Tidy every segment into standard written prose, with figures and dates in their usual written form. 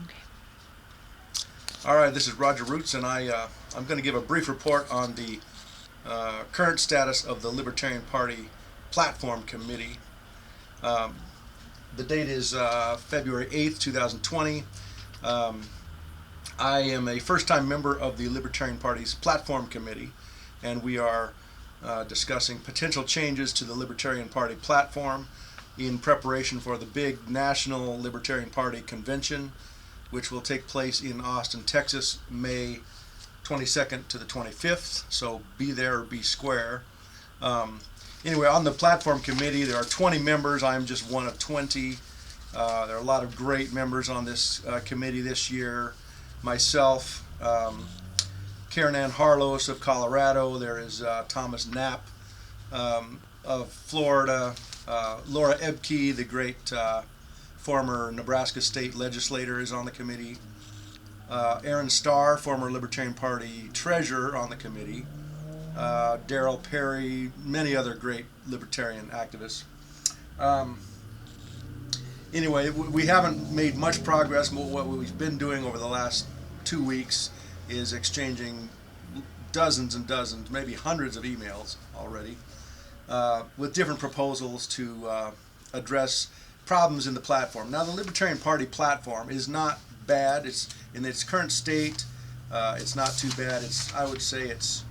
Okay. All right, this is Roger Roots, and I'm going to give a brief report on the current status of the Libertarian Party Platform Committee. Um, the date is February 8th, 2020. Um, I am a first time member of the Libertarian Party's Platform Committee, and we are discussing potential changes to the Libertarian Party platform in preparation for the big National Libertarian Party Convention, which will take place in Austin, Texas, May 22nd to the 25th. So be there or be square. Um, anyway, on the platform committee, there are 20 members. I'm just one of 20. There are a lot of great members on this committee this year. Myself, Karen Ann Harlos of Colorado. There is Thomas Knapp of Florida. Laura Ebke, the great former Nebraska state legislator, is on the committee. Aaron Starr, former Libertarian Party treasurer, on the committee. Darrell Perry, many other great libertarian activists. Um, anyway, we haven't made much progress. What we've been doing over the last 2 weeks is exchanging dozens and dozens, maybe hundreds of emails already, with different proposals to address problems in the platform. Now, the Libertarian Party platform is not bad. It's in its current state. It's not too bad. I would say it's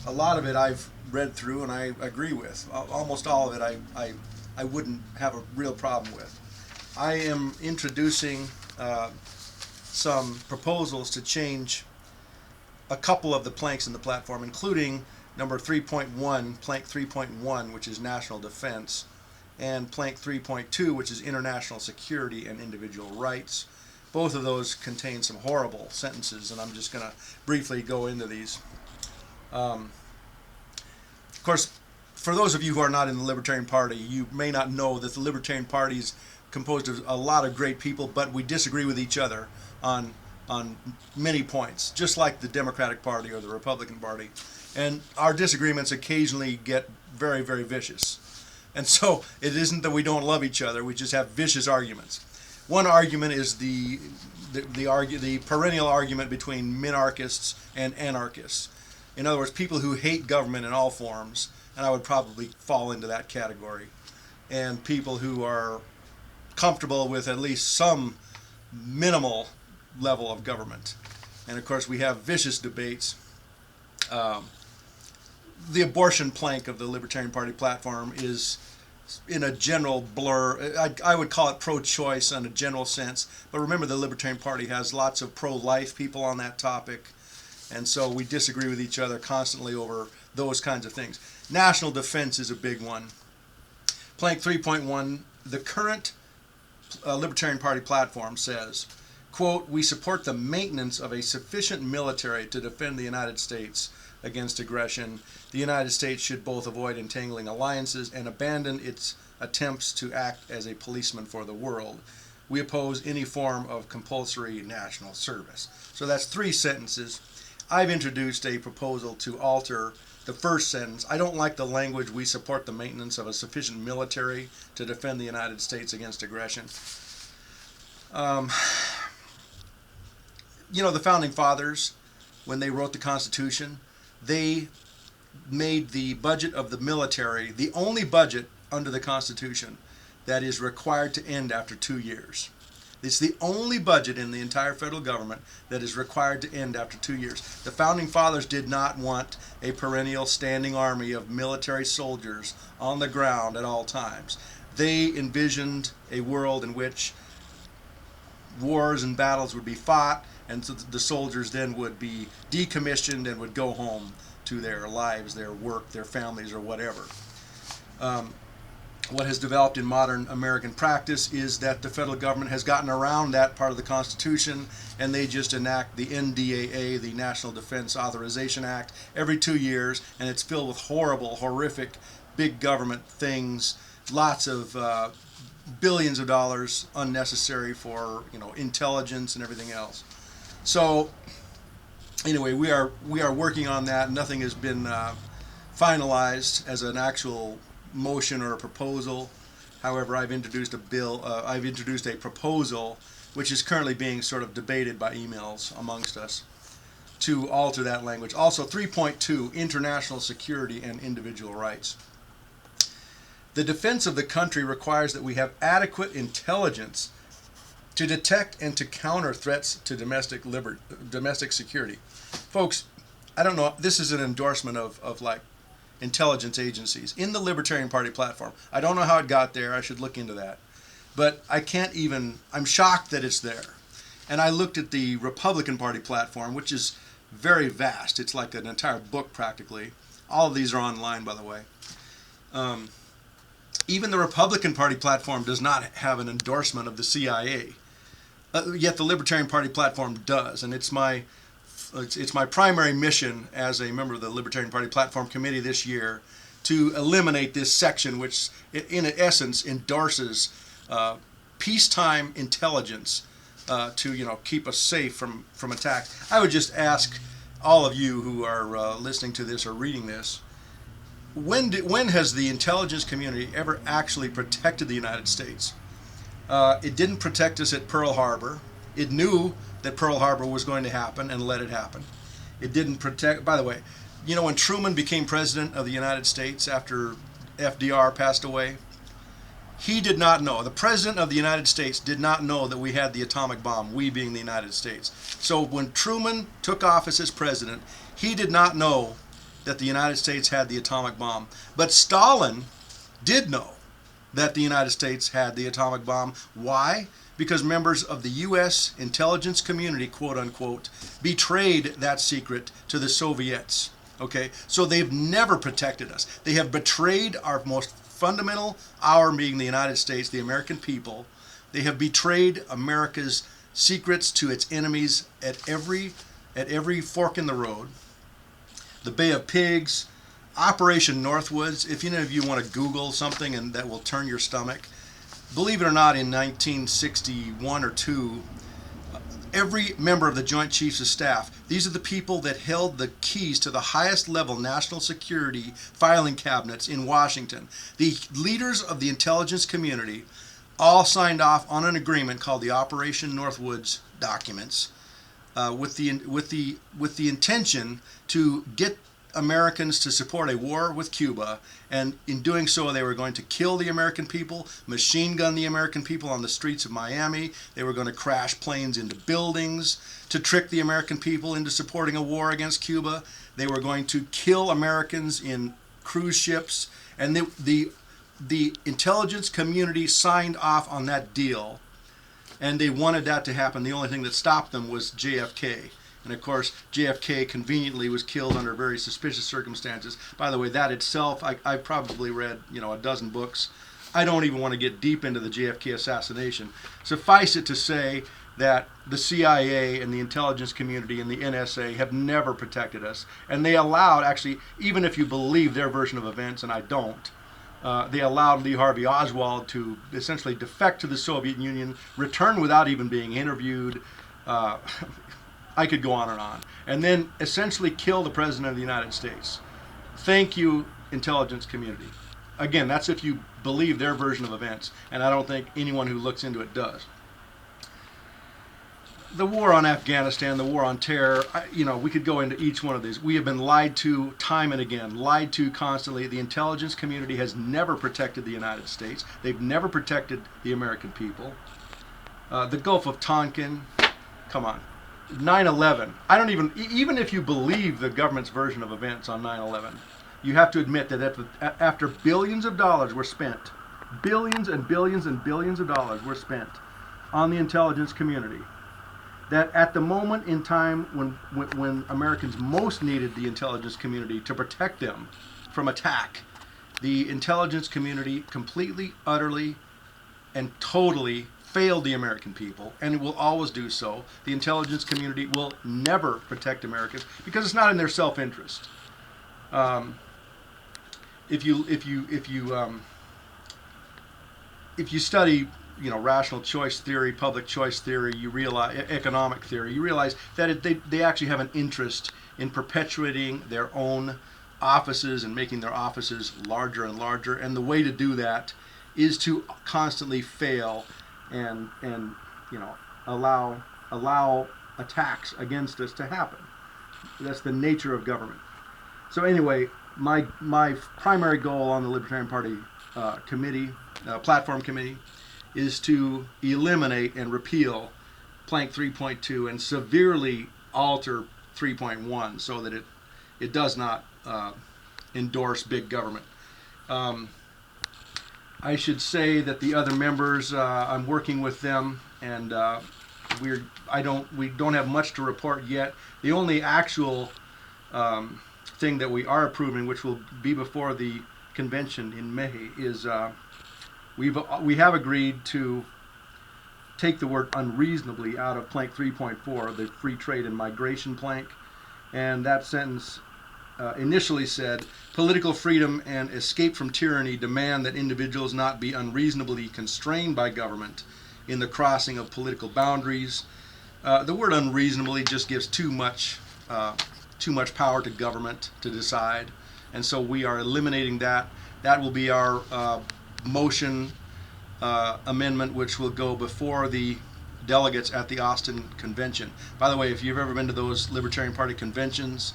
a lot of it I've read through and I agree with. Almost all of it I wouldn't have a real problem with. I am introducing some proposals to change a couple of the planks in the platform, including number 3.1, plank 3.1, which is national defense, and plank 3.2, which is international security and individual rights. Both of those contain some horrible sentences, and I'm just going to briefly go into these. Of course, for those of you who are not in the Libertarian Party, you may not know that the Libertarian Party is composed of a lot of great people, but we disagree with each other on many points, just like the Democratic Party or the Republican Party. And our disagreements occasionally get very, very vicious. And so it isn't that we don't love each other, we just have vicious arguments. One argument is the perennial argument between minarchists and anarchists. In other words, people who hate government in all forms, and I would probably fall into that category, and people who are comfortable with at least some minimal level of government. And of course, we have vicious debates. The abortion plank of the Libertarian Party platform is in a general blur. I would call it pro-choice in a general sense, but remember the Libertarian Party has lots of pro-life people on that topic, and so we disagree with each other constantly over those kinds of things. National defense is a big one. Plank 3.1, the current Libertarian Party platform says, quote, "We support the maintenance of a sufficient military to defend the United States against aggression. The United States should both avoid entangling alliances and abandon its attempts to act as a policeman for the world. We oppose any form of compulsory national service." So that's 3 sentences. I've introduced a proposal to alter the first sentence. I don't like the language, "We support the maintenance of a sufficient military to defend the United States against aggression." The Founding Fathers, when they wrote the Constitution, they made the budget of the military the only budget under the Constitution that is required to end after 2 years. It's the only budget in the entire federal government that is required to end after 2 years. The Founding Fathers did not want a perennial standing army of military soldiers on the ground at all times. They envisioned a world in which wars and battles would be fought, and so the soldiers then would be decommissioned and would go home to their lives, their work, their families, or whatever. What has developed in modern American practice is that the federal government has gotten around that part of the Constitution, and they just enact the NDAA, the National Defense Authorization Act, every 2 years, and it's filled with horrible, horrific, big government things, lots of billions of dollars unnecessary for intelligence and everything else. So anyway, we are working on that. Nothing has been finalized as an actual motion or a proposal. However, I've introduced a proposal which is currently being sort of debated by emails amongst us, to alter that language. Also, 3.2, international security and individual rights. The defense of the country requires that we have adequate intelligence to detect and to counter threats to domestic security. Folks, I don't know, this is an endorsement of like intelligence agencies in the Libertarian Party platform. I don't know how it got there. I should look into that. But I'm shocked that it's there. And I looked at the Republican Party platform, which is very vast. It's like an entire book practically. All of these are online, by the way. Even the Republican Party platform does not have an endorsement of the CIA. Yet the Libertarian Party platform does, and it's my primary mission as a member of the Libertarian Party Platform Committee this year to eliminate this section, which in essence endorses peacetime intelligence to keep us safe from attack. I would just ask all of you who are listening to this or reading this, when has the intelligence community ever actually protected the United States? It didn't protect us at Pearl Harbor. It knew that Pearl Harbor was going to happen and let it happen. It didn't protect, by the way, when Truman became president of the United States after FDR passed away, he did not know, the president of the United States did not know that we had the atomic bomb, we being the United States. So when Truman took office as president, he did not know that the United States had the atomic bomb. But Stalin did know that the United States had the atomic bomb. Why? Because members of the U.S. intelligence community, quote unquote, betrayed that secret to the Soviets. Okay? So they've never protected us. They have betrayed our most fundamental, our being the United States, the American people. They have betrayed America's secrets to its enemies at every fork in the road. The Bay of Pigs, Operation Northwoods. If any of you want to Google something and that will turn your stomach, believe it or not, in 1961 or 2, every member of the Joint Chiefs of Staff, these are the people that held the keys to the highest level national security filing cabinets in Washington. The leaders of the intelligence community all signed off on an agreement called the Operation Northwoods documents, with the intention to get Americans to support a war with Cuba, and in doing so they were going to kill the American people, machine gun the American people on the streets of Miami. They were going to crash planes into buildings to trick the American people into supporting a war against Cuba. They were going to kill Americans in cruise ships, and the intelligence community signed off on that deal, and they wanted that to happen. The only thing that stopped them was JFK. And of course, JFK conveniently was killed under very suspicious circumstances. By the way, that itself, I probably read, a dozen books. I don't even want to get deep into the JFK assassination. Suffice it to say that the CIA and the intelligence community and the NSA have never protected us. And they allowed, actually, even if you believe their version of events, and I don't, they allowed Lee Harvey Oswald to essentially defect to the Soviet Union, return without even being interviewed. I could go on, and then essentially kill the President of the United States. Thank you, intelligence community. Again, that's if you believe their version of events, and I don't think anyone who looks into it does. The war on Afghanistan, the war on terror, we could go into each one of these. We have been lied to time and again, lied to constantly. The intelligence community has never protected the United States. They've never protected the American people. The Gulf of Tonkin, come on. 9/11. I don't even if you believe the government's version of events on 9/11, you have to admit that after billions of dollars were spent, billions and billions and billions of dollars were spent on the intelligence community, that at the moment in time when Americans most needed the intelligence community to protect them from attack, the intelligence community completely, utterly, and totally failed the American people, and it will always do so. The intelligence community will never protect Americans because it's not in their self-interest. If you study, rational choice theory, public choice theory, you realize economic theory, you realize that they actually have an interest in perpetuating their own offices and making their offices larger and larger, and the way to do that is to constantly fail and allow attacks against us to happen. That's the nature of government. So anyway, my primary goal on the Libertarian Party platform committee, is to eliminate and repeal Plank 3.2 and severely alter 3.1 so that it does not endorse big government. I should say that the other members, I'm working with them, and we don't have much to report yet. The only actual thing that we are approving, which will be before the convention in May, is we have agreed to take the word unreasonably out of Plank 3.4, the free trade and migration plank, and that sentence initially said, political freedom and escape from tyranny demand that individuals not be unreasonably constrained by government in the crossing of political boundaries. The word unreasonably just gives too much power to government to decide, and so we are eliminating that. That will be our motion amendment, which will go before the delegates at the Austin convention. By the way, if you've ever been to those Libertarian Party conventions,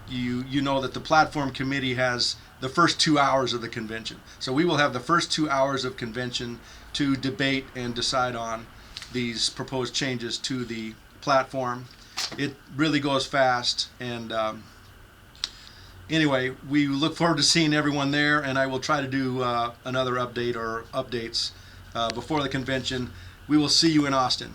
you know that the platform committee has the first 2 hours of the convention. So we will have the first 2 hours of convention to debate and decide on these proposed changes to the platform. It really goes fast, and anyway, we look forward to seeing everyone there, and I will try to do another update or updates before the convention. We will see you in Austin.